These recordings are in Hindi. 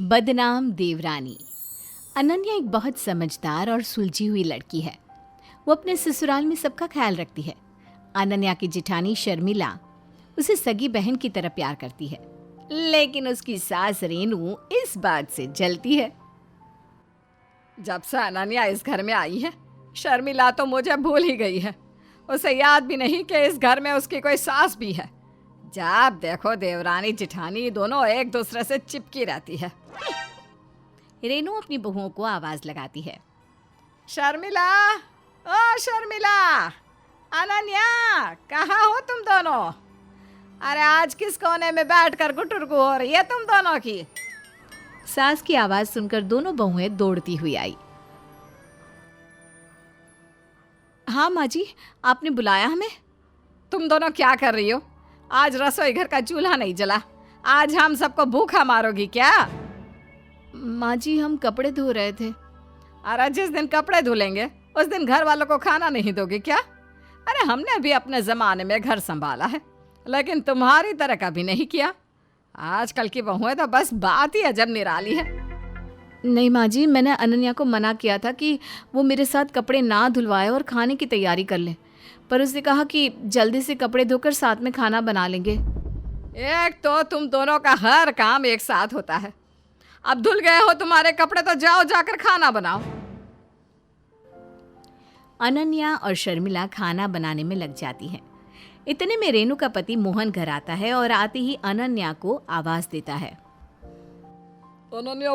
बदनाम देवरानी। अनन्या एक बहुत समझदार और सुलझी हुई लड़की है। वो अपने ससुराल में सबका ख्याल रखती है। अनन्या की जेठानी शर्मिला उसे सगी बहन की तरह प्यार करती है, लेकिन उसकी सास रेनू इस बात से जलती है। जब से अनन्या इस घर में आई है, शर्मिला तो मुझे भूल ही गई है। उसे याद भी नहीं कि इस घर में उसकी कोई सास भी है। जब देखो देवरानी जेठानी दोनों एक दूसरे से चिपकी रहती है। रेनू अपनी बहुओं को आवाज लगाती है। शर्मिला, ओ शर्मिला, अनन्या, कहाँ हो तुम दोनों? अरे आज किस कोने में बैठकर गुटुरगु हो रही है तुम दोनों की? सास की आवाज सुनकर दोनों बहुएं दौड़ती हुई आई। हाँ माँ जी, आपने बुलाया हमें? तुम दोनों क्या कर रही हो? आज रसोई घर का चूल्हा नहीं जला। आज हम सबको भूखा मारोगी क्या? माँ जी, हम कपड़े धो रहे थे। अरे जिस दिन कपड़े धुलेंगे उस दिन घर वालों को खाना नहीं दोगे क्या? अरे हमने भी अपने जमाने में घर संभाला है, लेकिन तुम्हारी तरह कभी नहीं किया। आजकल की बहुएं तो बस बात ही अजब निराली है। नहीं माँ जी, मैंने अनन्या को मना किया था कि वो मेरे साथ कपड़े ना धुलवाए और खाने की तैयारी कर ले, पर उसने कहा कि जल्दी से कपड़े धोकर साथ में खाना बना लेंगे। एक तो तुम दोनों का हर काम एक साथ होता है। अब धुल गए हो तुम्हारे कपड़े तो जाओ जाकर खाना बनाओ। अनन्या और शर्मिला खाना बनाने में लग जाती हैं। इतने में रेनू का पति मोहन घर आता है और आते ही अनन्या को आवाज देता है। अनन्या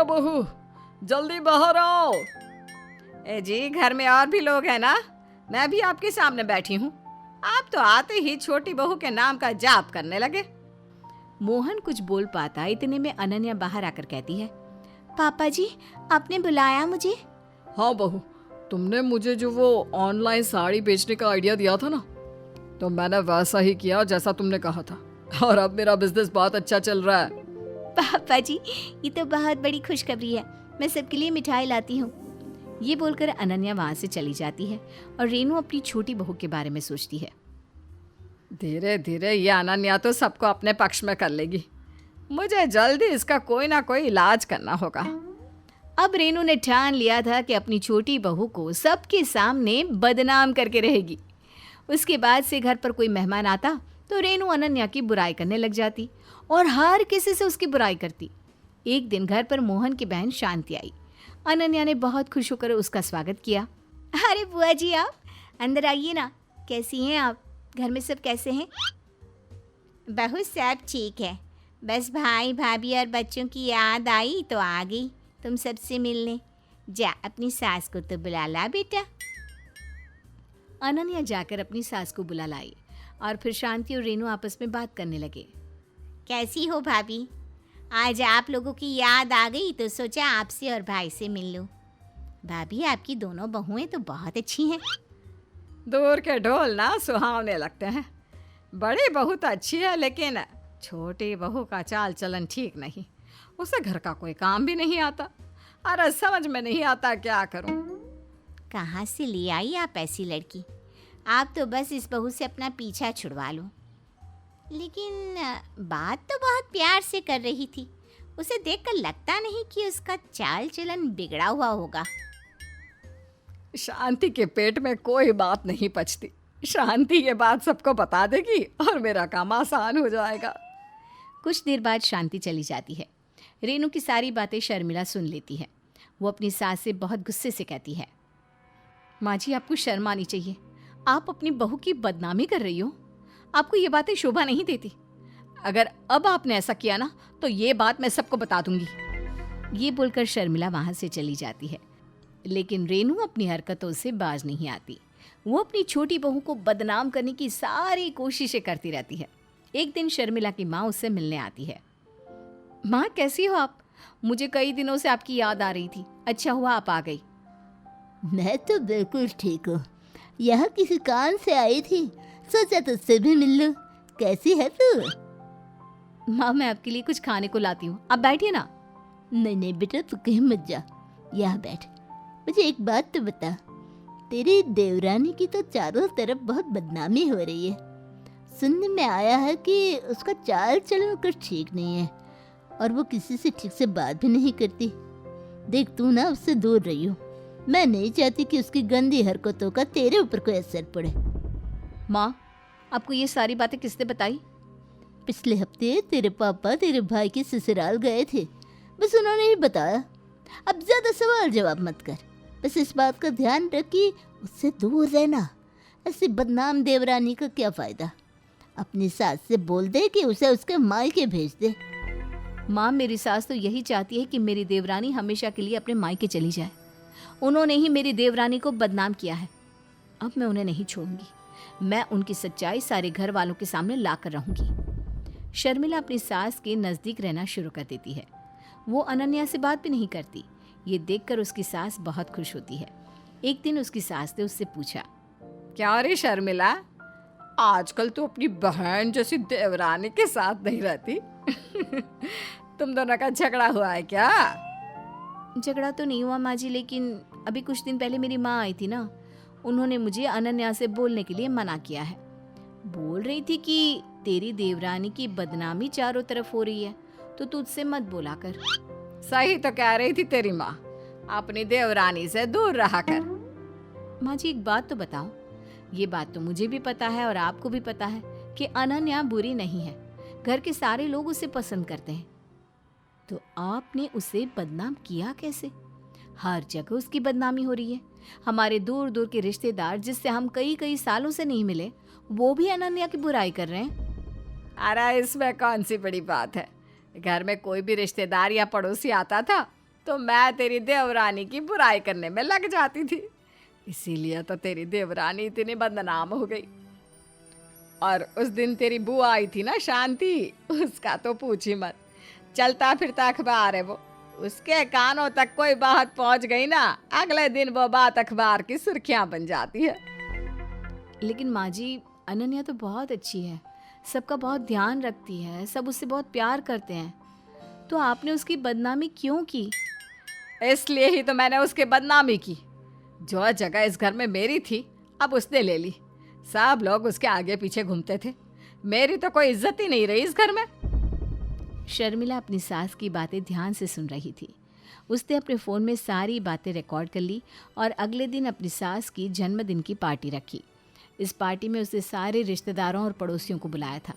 बहू, जल्दी बाहर आओ। ए जी, घर में और भी लोग हैं ना? मैं भी आपके सामने बैठी हूँ। आप तो आते ही छोटी बहू के नाम का जाप करने लगे। मोहन कुछ बोल पाता, इतने में अनन्या बाहर आकर कहती है, पापा जी, आपने बुलाया मुझे? हाँ बहू, तुमने मुझे जो वो ऑनलाइन साड़ी बेचने का आइडिया दिया था ना, तो मैंने वैसा ही किया जैसा तुमने कहा था, और अब मेरा बिजनेस बहुत अच्छा चल रहा है। पापा जी, ये तो बहुत बड़ी खुशखबरी है। मैं सबके लिए मिठाई लाती हूँ। ये बोलकर अनन्या वहाँ से चली जाती है और रेनू अपनी छोटी बहू के बारे में सोचती है। धीरे धीरे ये अनन्या तो सबको अपने पक्ष में कर लेगी। मुझे जल्दी इसका कोई ना कोई इलाज करना होगा। अब रेनू ने ठान लिया था कि अपनी छोटी बहू को सबके सामने बदनाम करके रहेगी। उसके बाद से घर पर कोई मेहमान आता तो रेनू अनन्या की बुराई करने लग जाती और हर किसी से उसकी बुराई करती। एक दिन घर पर मोहन की बहन शांति आई। अनन्या ने बहुत खुश होकर उसका स्वागत किया। अरे बुआ जी, आप अंदर आइए ना। कैसी हैं आप? घर में सब कैसे हैं? बहू सब ठीक है, बस भाई भाभी और बच्चों की याद आई तो आ गई तुम सबसे मिलने। जा अपनी सास को तो बुला ला बेटा। अनन्या जाकर अपनी सास को बुला लाई और फिर शांति और रेनू आपस में बात करने लगे। कैसी हो भाभी? आज आप लोगों की याद आ गई तो सोचा आपसे और भाई से मिल लूं। भाभी, आपकी दोनों बहुएं तो बहुत अच्छी हैं। दूर के ढोल ना सुहावने लगते हैं। बड़ी बहू तो अच्छी है, लेकिन छोटी बहू का चाल चलन ठीक नहीं। उसे घर का कोई काम भी नहीं आता। अरे समझ में नहीं आता क्या करूं। कहाँ से ले आई आप ऐसी लड़की? आप तो बस इस बहू से अपना पीछा छुड़वा लो। लेकिन बात तो बहुत प्यार से कर रही थी। उसे देखकर लगता नहीं कि उसका चाल चलन बिगड़ा हुआ होगा। शांति के पेट में कोई बात नहीं पचती। शांति ये बात सबको बता देगी और मेरा काम आसान हो जाएगा। कुछ देर बाद शांति चली जाती है। रेनू की सारी बातें शर्मिला सुन लेती है। वो अपनी सास से बहुत गुस्से से कहती है, माँ जी, आपको शर्म आनी चाहिए। आप अपनी बहू की बदनामी कर रही हो। आपको ये बातें शोभा नहीं देती। अगर अब आपने ऐसा किया ना तो ये बात मैं सबको बता दूंगी। ये बोलकर शर्मिला वहाँ से चली जाती है, लेकिन रेनू अपनी हरकतों से बाज नहीं आती। वो अपनी छोटी बहू को बदनाम करने की सारी कोशिशें करती रहती है। एक दिन शर्मिला की माँ उससे मिलने आती है। माँ, कैसी हो आप? मुझे कई दिनों से आपकी याद आ रही थी। अच्छा हुआ आप आ गई। मैं तो बिल्कुल ठीक हूँ। यहाँ किसी काम से आई थी, सोचा तुझसे भी मिल लूं। कैसी है तू? माँ, मैं आपके लिए कुछ खाने को लाती हूँ, आप बैठिए ना। नहीं बेटा, तू कहीं मत जा, यहाँ बैठ। मुझे एक बात तो बता, तेरी देवरानी की तो चारों तरफ बहुत बदनामी हो रही है। सुनने में आया है कि उसका चाल चलन कुछ ठीक नहीं है और वो किसी से ठीक से बात भी नहीं करती। देख तू ना उससे दूर रही हो। मैं नहीं चाहती कि उसकी गंदी हरकतों का तेरे ऊपर कोई असर पड़े। माँ, आपको ये सारी बातें किसने बताई? पिछले हफ्ते तेरे पापा तेरे भाई के ससुराल गए थे, बस उन्होंने ही बताया। अब ज्यादा सवाल जवाब मत कर, बस इस बात का ध्यान रख कि उससे दूर रहना। ऐसी बदनाम देवरानी का क्या फायदा। अपनी सास से बोल दे कि उसे उसके मायके भेज दे। माँ, मेरी सास तो यही चाहती है कि मेरी देवरानी हमेशा के लिए अपने मायके चली जाए। उन्होंने ही मेरी देवरानी को बदनाम किया है। अब मैं उन्हें नहीं छोड़ूंगी। मैं उनकी सच्चाई सारे घर वालों के सामने लाकर रहूंगी। शर्मिला अपनी सास के नज़दीक रहना शुरू कर देती है। वो अनन्या से बात भी नहीं करती। ये देखकर उसकी सास बहुत खुश होती है। एक दिन उसकी सास ने उससे पूछा, क्या रे शर्मिला, आजकल तो अपनी बहन जैसी देवरानी के साथ नहीं रहती। तुम दोनों का झगड़ा हुआ है क्या? झगड़ा तो नहीं हुआ माँ जी, लेकिन अभी कुछ दिन पहले मेरी माँ आई थी ना, उन्होंने मुझे अनन्या से बोलने के लिए मना किया है। बोल रही थी कि तेरी देवरानी की बदनामी चारों तरफ हो रही है, तो तुझसे मत बोला कर। सही तो कह रही थी तेरी माँ, अपनी देवरानी से दूर रहा कर। माँ जी, एक बात तो बताओ। ये बात तो मुझे भी पता है और आपको भी पता है कि अनन्या बुरी नहीं है। घर के सारे लोग उसे पसंद करते हैं। तो आपने उसे बदनाम किया कैसे? हर जगह उसकी बदनामी हो रही है। हमारे दूर दूर के रिश्तेदार जिससे हम कई कई सालों से नहीं मिले, वो भी अनन्या की बुराई कर रहे हैं। अरे इसमें कौन सी बड़ी बात है। घर में कोई भी रिश्तेदार या पड़ोसी आता था तो मैं तेरी देवरानी की बुराई करने में लग जाती थी। इसीलिए तो तेरी देवरानी इतनी बदनाम हो गई। और उस दिन तेरी बुआ आई थी ना शांति, उसका तो पूछ ही मत। चलता फिरता अखबार है वो, उसके कानों तक कोई बात पहुंच गई ना, अगले दिन वो बात अखबार की सुर्खियां बन जाती है। लेकिन माँ जी, अनन्या तो बहुत अच्छी है, सबका बहुत ध्यान रखती है, सब उससे बहुत प्यार करते हैं। तो आपने उसकी बदनामी क्यों की? इसलिए ही तो मैंने उसकी बदनामी की। जो जगह इस घर में मेरी थी अब उसने ले ली। सब लोग उसके आगे पीछे घूमते थे। मेरी तो कोई इज्जत ही नहीं रही इस घर में। शर्मिला अपनी सास की बातें ध्यान से सुन रही थी। उसने अपने फ़ोन में सारी बातें रिकॉर्ड कर ली और अगले दिन अपनी सास की जन्मदिन की पार्टी रखी। इस पार्टी में उसने सारे रिश्तेदारों और पड़ोसियों को बुलाया था,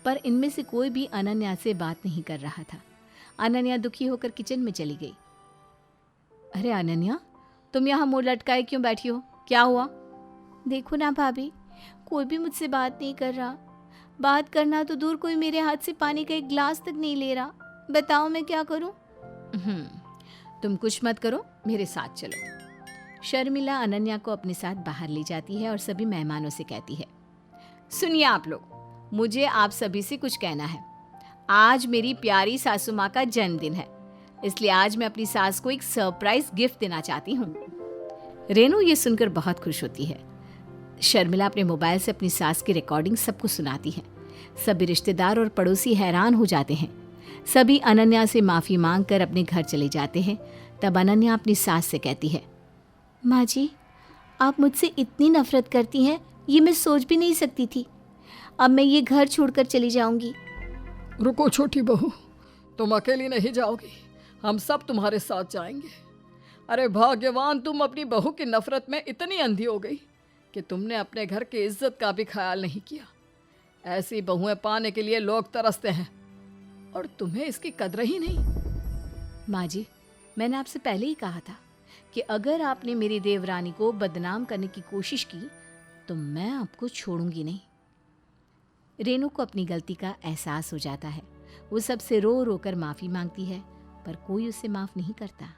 पर इनमें से कोई भी अनन्या से बात नहीं कर रहा था। अनन्या दुखी होकर किचन में चली गई। अरे अनन्या, तुम यहाँ मुंह लटकाए क्यों बैठी हो? क्या हुआ? देखो ना भाभी, कोई भी मुझसे बात नहीं कर रहा। बात करना तो दूर, कोई मेरे हाथ से पानी का एक गिलास तक नहीं ले रहा। बताओ मैं क्या करूं? तुम कुछ मत करो, मेरे साथ चलो। शर्मिला अनन्या को अपने साथ बाहर ले जाती है और सभी मेहमानों से कहती है, सुनिए आप लोग, मुझे आप सभी से कुछ कहना है। आज मेरी प्यारी सासू माँ का जन्मदिन है, इसलिए आज मैं अपनी सास को एक सरप्राइज गिफ्ट देना चाहती हूँ। रेनू ये सुनकर बहुत खुश होती है। शर्मिला अपने मोबाइल से अपनी सास की रिकॉर्डिंग सबको सुनाती है। सभी रिश्तेदार और पड़ोसी हैरान हो जाते हैं। सभी अनन्या से माफ़ी मांगकर अपने घर चले जाते हैं। तब अनन्या अपनी सास से कहती है, माँ जी, आप मुझसे इतनी नफरत करती हैं, ये मैं सोच भी नहीं सकती थी। अब मैं ये घर छोड़कर चली जाऊंगी। रुको छोटी बहू, तुम अकेली नहीं जाओगी, हम सब तुम्हारे साथ जाएंगे। अरे भाग्यवान, तुम अपनी बहू की नफरत में इतनी अंधी हो गई कि तुमने अपने घर की इज्जत का भी ख्याल नहीं किया। ऐसी बहुएं पाने के लिए लोग तरसते हैं और तुम्हें इसकी कदर ही नहीं। माँ जी, मैंने आपसे पहले ही कहा था कि अगर आपने मेरी देवरानी को बदनाम करने की कोशिश की तो मैं आपको छोड़ूंगी नहीं। रेनू को अपनी गलती का एहसास हो जाता है। वो सबसे रो रो कर माफ़ी मांगती है, पर कोई उसे माफ़ नहीं करता।